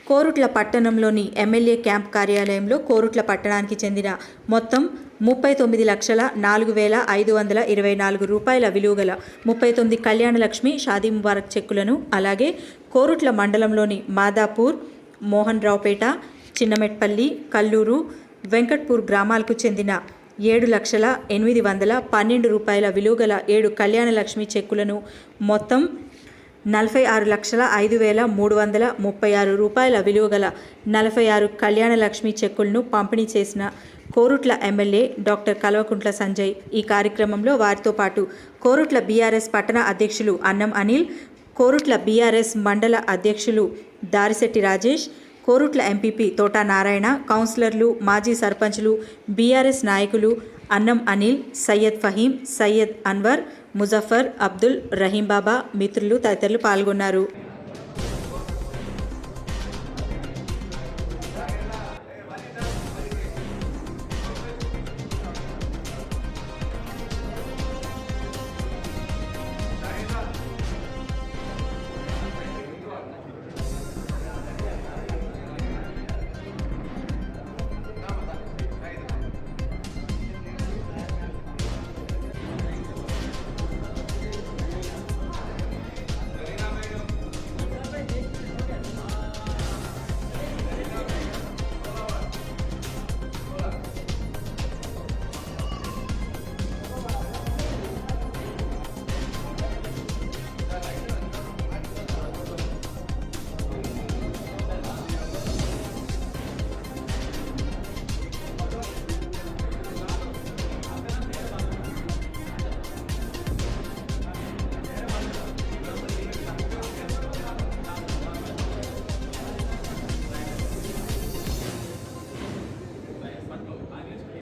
కోరుట్ల పట్టణంలోని MLA camp కార్యాలయంలో కోరుట్ల పట్టణానికి చెందిన మొత్తం 39,04,524 రూపాయల విలువగల 39 కళ్యాణలక్ష్మి షాదీ ముబారక్ చెక్కులను, అలాగే కోరుట్ల మండలంలోని మాదాపూర్, మోహన్ రావుపేట, చిన్నమెట్పల్లి, కల్లూరు, వెంకట్పూర్ గ్రామాలకు చెందిన 7,08,12 రూపాయల విలువగల 7 కళ్యాణలక్ష్మి చెక్కులను, మొత్తం 46,05,336 రూపాయల విలువగల 46 కళ్యాణలక్ష్మి చెక్కులను పంపిణీ చేసిన కోరుట్ల ఎమ్మెల్యే డాక్టర్ కల్వకుంట్ల సంజయ్. ఈ కార్యక్రమంలో వారితో పాటు కోరుట్ల బీఆర్ఎస్ పట్టణ అధ్యక్షులు అన్నం అనిల్, కోరుట్ల బీఆర్ఎస్ మండల అధ్యక్షులు దారిశెట్టి రాజేష్, కోరుట్ల ఎంపీపీ తోటా నారాయణ, కౌన్సిలర్లు, మాజీ సర్పంచ్లు, బీఆర్ఎస్ నాయకులు అన్నం అనిల్, సయ్యద్ ఫహీం, సయ్యద్ అన్వర్, ముజఫర్, అబ్దుల్, రహీం బాబా, మిత్రులు తదితరులు పాల్గొన్నారు.